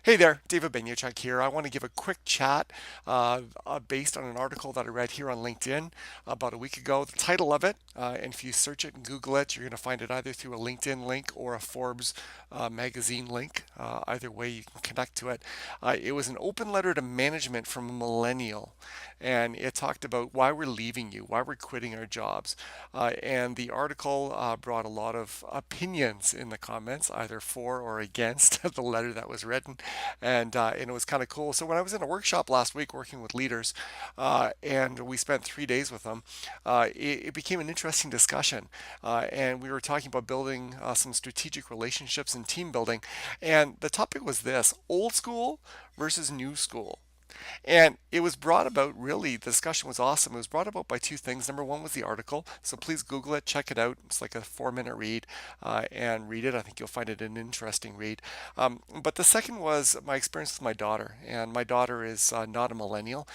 Hey there, David Benjatschek here. I want to give a quick chat based on an article that I read here on LinkedIn about a week ago. The title of it, and if you search it and Google it, you're going to find it either through a LinkedIn link or a Forbes magazine link. Either way, you can connect to it. It was an open letter to management from a millennial, and it talked about why we're leaving you, why we're quitting our jobs. And the article brought a lot of opinions in the comments, either for or against the letter that was written, and it was kind of cool. So when I was in a workshop last week working with leaders, and we spent 3 days with them, it became an interesting discussion, and we were talking about building some strategic relationships and team building, and the topic was this: old school versus new school. And it was brought about, really, the discussion was awesome. It was brought about by two things. Number one was the article. So please Google it, check it out. It's like a 4 minute read, and read it. I think you'll find it an interesting read. But the second was my experience with my daughter. And my daughter is not a millennial.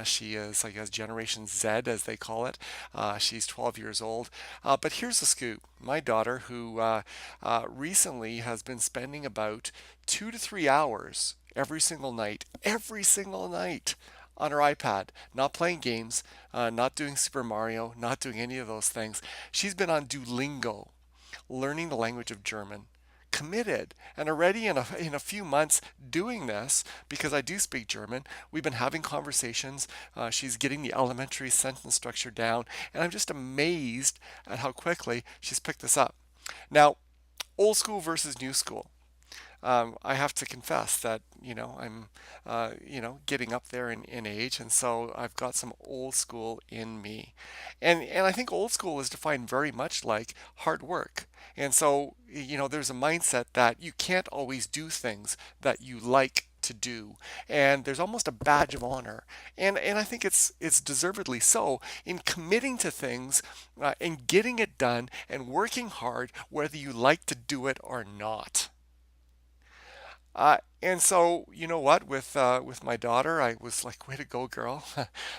She is, I guess, Generation Z, as they call it. She's 12 years old. But here's the scoop. My daughter, who recently has been spending about 2 to 3 hours every single night on her iPad, not playing games, not doing Super Mario, not doing any of those things. She's been on Duolingo, learning the language of German. Committed, and already in a few months doing this, because I do speak German, we've been having conversations. She's getting the elementary sentence structure down, and I'm just amazed at how quickly she's picked this up. Now, old school versus new school. I have to confess that I'm getting up there in age, and so I've got some old school in me, and I think old school is defined very much like hard work, and so there's a mindset that you can't always do things that you like to do, and there's almost a badge of honor, and I think it's deservedly so, in committing to things, and getting it done and working hard whether you like to do it or not. And so, you know what, with my daughter, I was like, "Way to go, girl!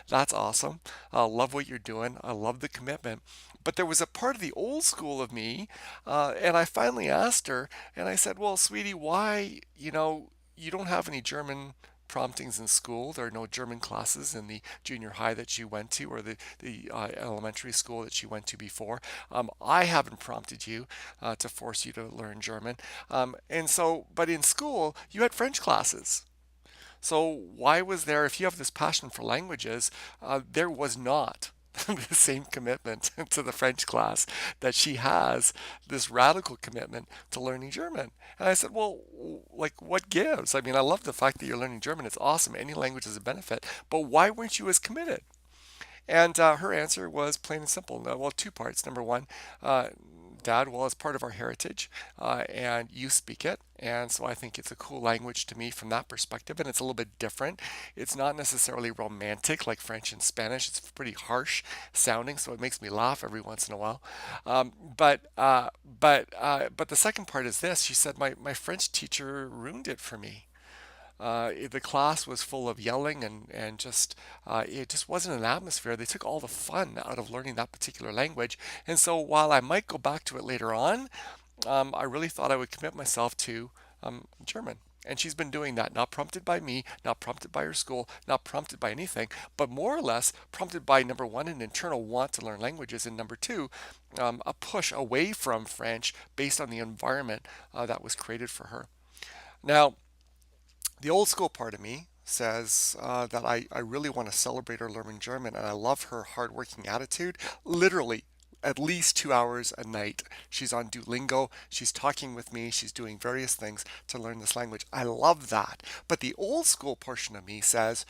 That's awesome. I love what you're doing. I love the commitment." But there was a part of the old school of me, and I finally asked her, and I said, "Well, sweetie, why, you don't have any German promptings in school? There are no German classes in the junior high that you went to, or the elementary school that you went to before. I haven't prompted you to force you to learn German." And so, but in school, you had French classes. So why was there, if you have this passion for languages, there was not the same commitment to the French class that she has, this radical commitment to learning German. And I said, well, like, what gives? I mean, I love the fact that you're learning German. It's awesome. Any language is a benefit. But why weren't you as committed? And her answer was plain and simple. No, well, two parts. Number one, uh, Dad, well, it's part of our heritage, and you speak it. And so I think it's a cool language to me from that perspective. And it's a little bit different. It's not necessarily romantic like French and Spanish. It's pretty harsh sounding, so it makes me laugh every once in a while. But the second part is this. She said, my French teacher ruined it for me. The class was full of yelling, and just it just wasn't an atmosphere. They took all the fun out of learning that particular language. And so while I might go back to it later on, I really thought I would commit myself to German. And she's been doing that, not prompted by me, not prompted by her school, not prompted by anything, but more or less prompted by, number one, an internal want to learn languages, and number two, a push away from French based on the environment that was created for her. Now, the old school part of me says that I really want to celebrate her learning German, and I love her hardworking attitude. Literally, at least 2 hours a night, she's on Duolingo, she's talking with me, she's doing various things to learn this language. I love that. But the old school portion of me says,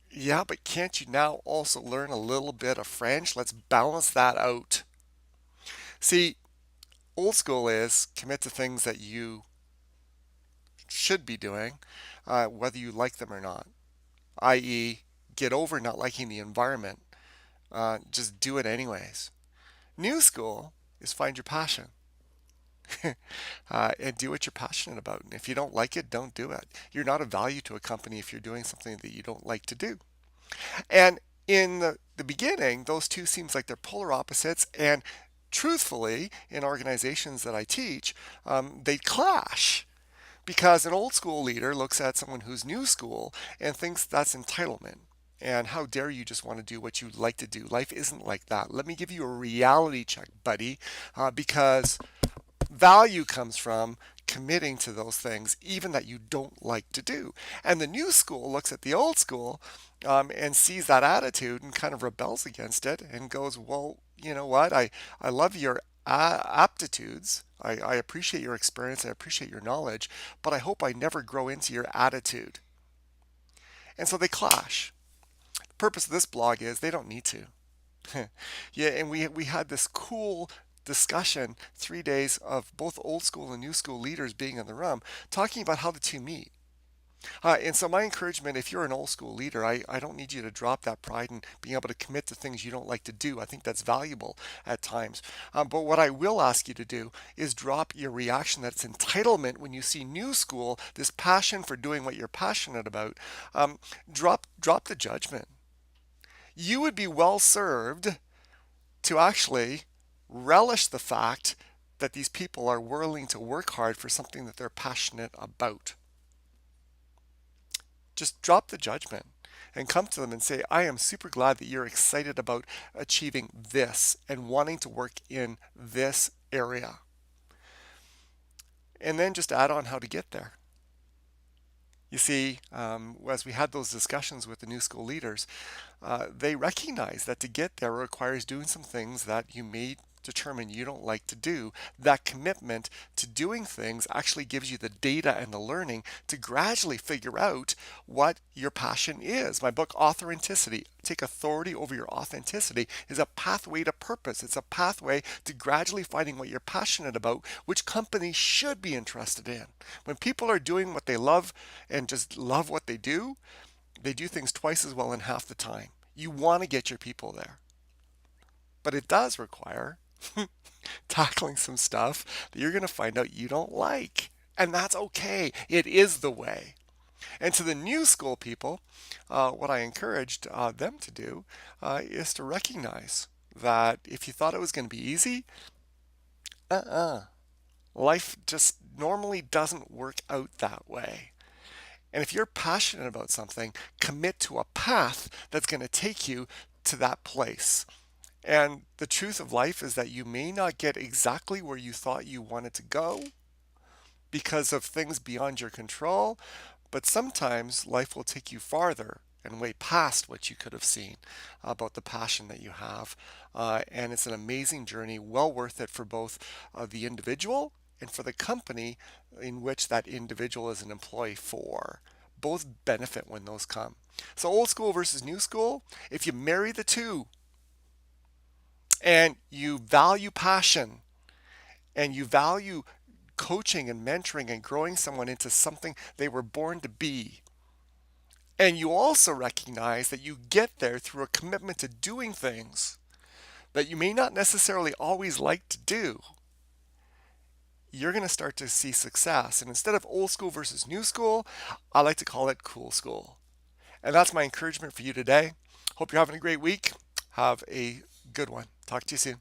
yeah, but can't you now also learn a little bit of French? Let's balance that out. See, old school is commit to things that you should be doing, whether you like them or not, i.e., get over not liking the environment, just do it anyways. New school is find your passion. And do what you're passionate about. And if you don't like it, don't do it. You're not of value to a company if you're doing something that you don't like to do. And in the beginning, those two seems like they're polar opposites. And truthfully, in organizations that I teach, they clash. Because an old school leader looks at someone who's new school and thinks that's entitlement. And how dare you just want to do what you like to do? Life isn't like that. Let me give you a reality check, buddy, because value comes from committing to those things, even that you don't like to do. And the new school looks at the old school and sees that attitude and kind of rebels against it and goes, well, you know what? I love your aptitudes. I appreciate your experience. I appreciate your knowledge, but I hope I never grow into your attitude. And so they clash. The purpose of this blog is they don't need to. Yeah, and we had this cool discussion, 3 days of both old school and new school leaders being in the room, talking about how the two meet. And so my encouragement, if you're an old school leader, I don't need you to drop that pride and being able to commit to things you don't like to do. I think that's valuable at times. But what I will ask you to do is drop your reaction that it's entitlement when you see new school, this passion for doing what you're passionate about. Drop the judgment. You would be well served to actually relish the fact that these people are willing to work hard for something that they're passionate about. Just drop the judgment and come to them and say, I am super glad that you're excited about achieving this and wanting to work in this area. And then just add on how to get there. You see, as we had those discussions with the new school leaders, they recognize that to get there requires doing some things that you may determine you don't like to do. That commitment to doing things actually gives you the data and the learning to gradually figure out what your passion is. My book, Authenticity, Take Authority Over Your Authenticity, is a pathway to purpose. It's a pathway to gradually finding what you're passionate about, which companies should be interested in. When people are doing what they love and just love what they do things twice as well in half the time. You want to get your people there. But it does require tackling some stuff that you're going to find out you don't like. And that's okay. It is the way. And to the new school people, what I encouraged them to do is to recognize that if you thought it was going to be easy, uh-uh. Life just normally doesn't work out that way. And if you're passionate about something, commit to a path that's going to take you to that place. And the truth of life is that you may not get exactly where you thought you wanted to go because of things beyond your control, but sometimes life will take you farther and way past what you could have seen about the passion that you have. And it's an amazing journey, well worth it for both the individual and for the company in which that individual is an employee for. Both benefit when those come. So old school versus new school, if you marry the two and you value passion and you value coaching and mentoring and growing someone into something they were born to be, and you also recognize that you get there through a commitment to doing things that you may not necessarily always like to do, you're going to start to see success. And instead of old school versus new school, I like to call it cool school. And that's my encouragement for you today. Hope you're having a great week. Have a good one. Talk to you soon.